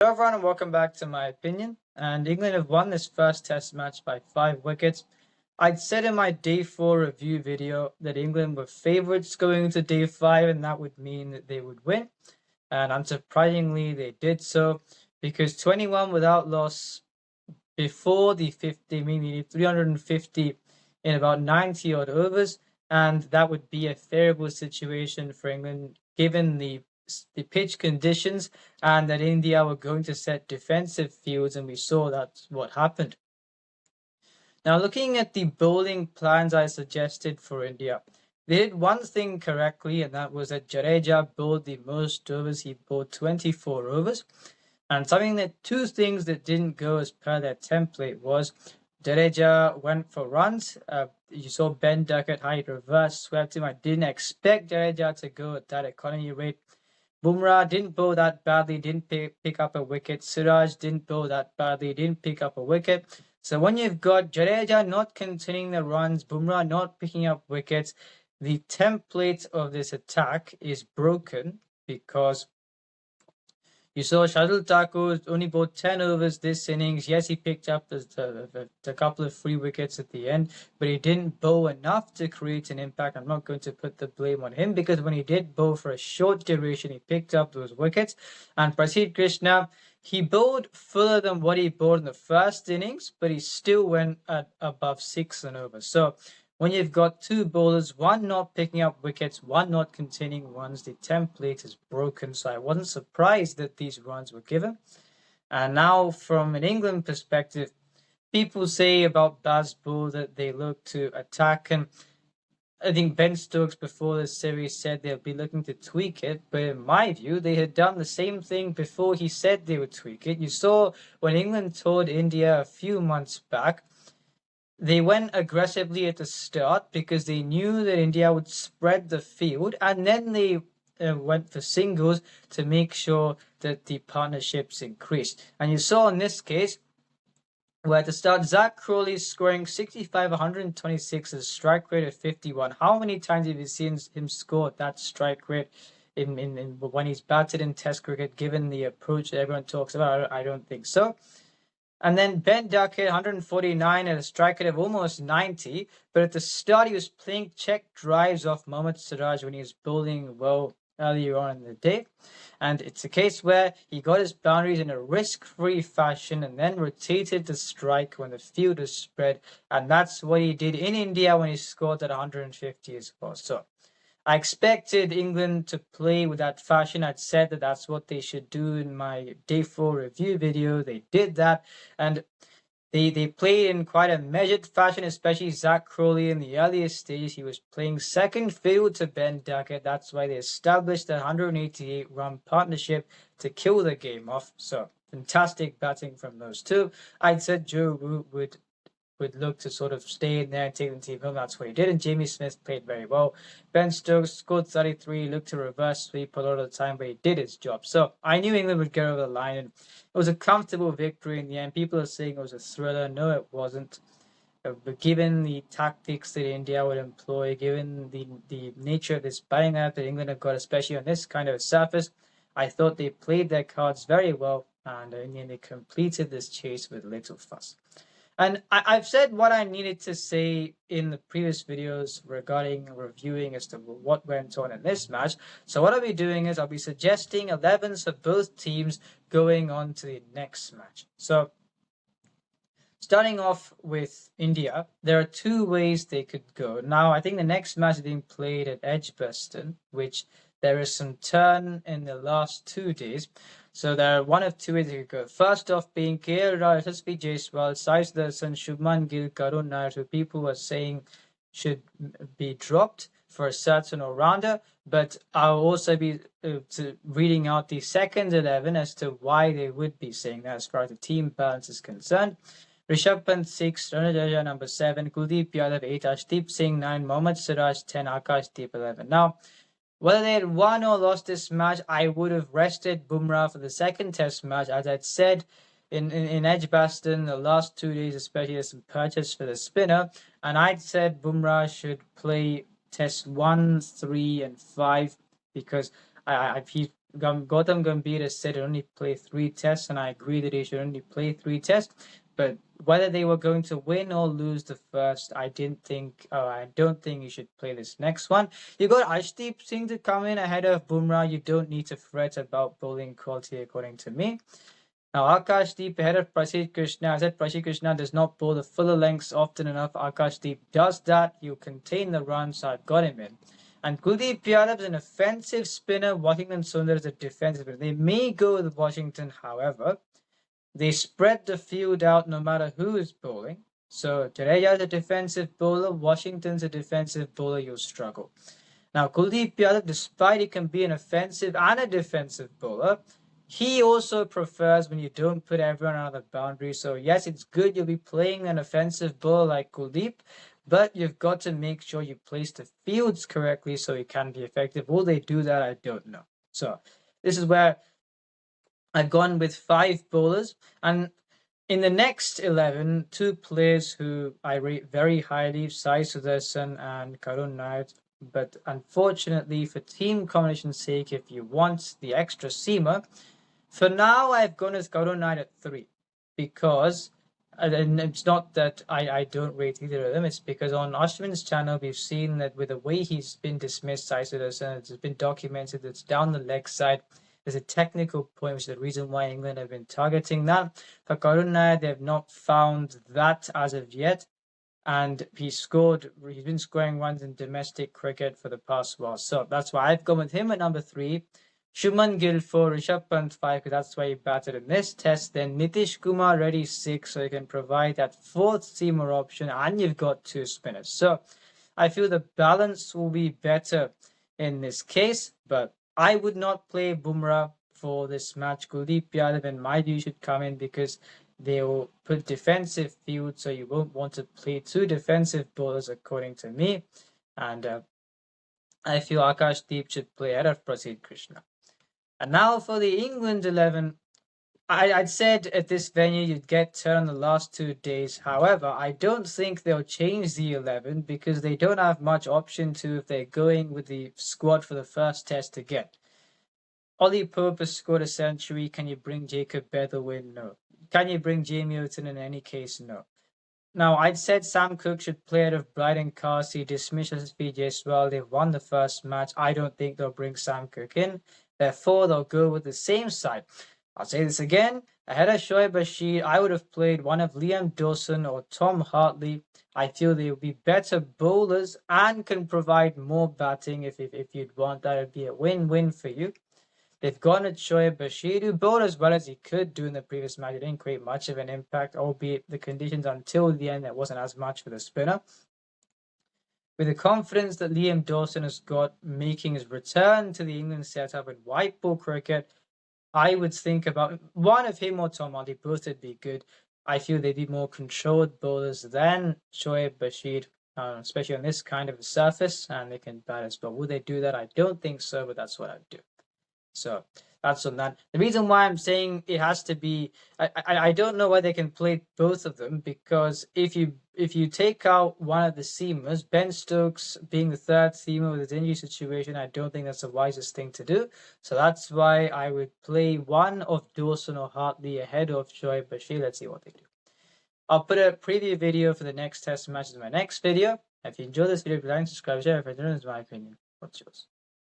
Hello everyone and welcome back to my opinion. And England have won this first test match by 5 wickets. I'd said in my day 4 review video that England were favourites going into day 5 and that would mean that they would win. And unsurprisingly they did so because 21 without loss before the 50, meaning 350 in about 90 odd overs, and that would be a favourable situation for England given the pitch conditions and that India were going to set defensive fields, and we saw that's what happened. Now, looking at the bowling plans I suggested for India, they did one thing correctly, and that was that Jadeja bowled the most overs. He bowled 24 overs. And two things that didn't go as per their template was Jadeja went for runs. You saw Ben Duckett how he reverse swept him. I didn't expect Jadeja to go at that economy rate. Bumrah didn't bowl that badly, didn't pick up a wicket. Siraj didn't bowl that badly, didn't pick up a wicket. So when you've got Jadeja not containing the runs, Bumrah not picking up wickets, the template of this attack is broken because you saw Shardul Thakur only bowled 10 overs this innings. Yes, he picked up a couple of free wickets at the end, but he didn't bowl enough to create an impact. I'm not going to put the blame on him because when he did bowl for a short duration, he picked up those wickets. And Prasidh Krishna, he bowled fuller than what he bowled in the first innings, but he still went at above 6 and over. So when you've got two bowlers, one not picking up wickets, one not containing runs, the template is broken. So I wasn't surprised that these runs were given. And now from an England perspective, people say about Bazball that they look to attack, and I think Ben Stokes before the series said they'll be looking to tweak it, but in my view, they had done the same thing before he said they would tweak it. You saw when England toured India a few months back, they went aggressively at the start because they knew that India would spread the field, and then they went for singles to make sure that the partnerships increased. And you saw in this case, where at the start, Zach Crawley scoring 65, 126, a strike rate of 51. How many times have you seen him score at that strike rate in when he's batted in Test cricket, given the approach that everyone talks about? I don't think so. And then Ben Duckett, 149 at a strike rate of almost 90. But at the start, he was playing check drives off Mohammad Siraj when he was bowling well earlier on in the day. And it's a case where he got his boundaries in a risk-free fashion and then rotated the strike when the field was spread. And that's what he did in India when he scored at 150 as well. So I expected England to play with that fashion. I'd said that that's what they should do in my day 4 review video. They did that, and they played in quite a measured fashion, especially Zach Crawley in the earliest stages. He was playing second fiddle to Ben Duckett. That's why they established a 188-run partnership to kill the game off. So fantastic batting from those two. I'd said Joe Root would look to sort of stay in there and take the team home. That's what he did. And Jamie Smith played very well. Ben Stokes scored 33, looked to reverse sweep a lot of the time, but he did his job. So I knew England would get over the line, and it was a comfortable victory in the end. People are saying it was a thriller. No, it wasn't. But given the tactics that India would employ, given the nature of this batting lineup that England have got, especially on this kind of a surface, I thought they played their cards very well, and in the end they completed this chase with little fuss. And I've said what I needed to say in the previous videos regarding reviewing as to what went on in this match. So what I'll be doing is I'll be suggesting 11s for both teams going on to the next match. So starting off with India, there are two ways they could go. Now, I think the next match is being played at Edgbaston, which there is some turn in the last 2 days. So there are one of two ways you could go. First off being KL Rahul, SSB Jaiswal, Sai Sudarshan, Shubman Gill, Karun Nair, who people are saying should be dropped for a certain all-rounder. But I'll also be reading out the second 11 as to why they would be saying that as far as the team balance is concerned. Rishabh Pant 6, Rana Jadeja number 7, Kuldeep Yadav 8, Ashdeep Singh 9, Mohammad Siraj 10, Akashdeep 11. Now, whether they had won or lost this match, I would have rested Bumrah for the second test match. As I'd said in Edgbaston, the last 2 days, especially there's some purchase for the spinner. And I'd said Bumrah should play test 1, 3, and 5 because Gautam Gambhir has said he only play 3 tests, and I agree that he should only play 3 tests. But whether they were going to win or lose the first, I don't think you should play this next one. You got Ashdeep Singh to come in ahead of Bumrah. You don't need to fret about bowling quality, according to me. Now, Akashdeep ahead of Prasidh Krishna. I said Prasidh Krishna does not bowl the fuller lengths often enough. Akashdeep does that. You contain the run, so I've got him in. And Kuldeep Yadav is an offensive spinner. Washington Sundar is a defensive spinner. They may go with Washington, however. They spread the field out no matter who is bowling. So Jadeja is a defensive bowler. Washington's a defensive bowler. You'll struggle. Now, Kuldeep Yadav, despite he can be an offensive and a defensive bowler, he also prefers when you don't put everyone on the boundary. So yes, it's good you'll be playing an offensive bowler like Kuldeep, but you've got to make sure you place the fields correctly so he can be effective. Will they do that? I don't know. So this is where I've gone with 5 bowlers. And in the next 11, 2 players who I rate very highly, Sai Sudarshan and Karun Nair. But unfortunately, for team combination's sake, if you want the extra seamer, for now, I've gone with Karun Nair at 3 because, and it's not that I don't rate either of them, it's because on Ashwin's channel, we've seen that with the way he's been dismissed, Sai Sudarshan, it's been documented, it's down the leg side. There's a technical point, which is the reason why England have been targeting that. For Karun Nair, they have not found that as of yet. And he's been scoring runs in domestic cricket for the past while. So that's why I've gone with him at number 3. Shuman Gill 4, Rishabh Pant 5, because that's why he batted in this test. Then Nitish Kumar Reddy 6, so you can provide that 4th seamer option, and you've got 2 spinners. So I feel the balance will be better in this case, but I would not play Bumrah for this match. Kuldeep Yadav, in my view, should come in because they will put defensive field, so you won't want to play 2 defensive bowlers, according to me. And I feel Akashdeep should play ahead of Prasidh Krishna. And now for the England 11, I'd said at this venue you'd get turn on the last 2 days. However, I don't think they'll change the 11 because they don't have much option to if they're going with the squad for the first test again. Ollie Pope has scored a century. Can you bring Jacob Bethel in? No. Can you bring Jamie Overton in any case? No. Now, I'd said Sam Cook should play out of Bryden Carsey, dismiss SSP Jaiswal. They've won the first match. I don't think they'll bring Sam Cook in. Therefore, they'll go with the same side. I'll say this again. Ahead of Shoaib Bashir, I would have played one of Liam Dawson or Tom Hartley. I feel they will be better bowlers and can provide more batting if you'd want. That would be a win-win for you. They've gone at Shoaib Bashir, who bowled as well as he could do in the previous match. He didn't create much of an impact, albeit the conditions until the end, there wasn't as much for the spinner. With the confidence that Liam Dawson has got making his return to the England setup in white ball cricket, I would think about one of him or Tom Hartley. Both would be good. I feel they'd be more controlled bowlers than Shoaib Bashir, especially on this kind of a surface, and they can bat as well. Would they do that? I don't think so, but that's what I'd do. So that's on that. The reason why I'm saying it has to be, I don't know why they can play both of them, because if you take out one of the seamers, Ben Stokes being the 3rd seamer with his injury situation, I don't think that's the wisest thing to do. So that's why I would play one of Dawson or Hartley ahead of Shoaib Bashir. Let's see what they do. I'll put a preview video for the next test matches in my next video. If you enjoyed this video, please like and subscribe, share if I don't know, is my opinion. What's yours?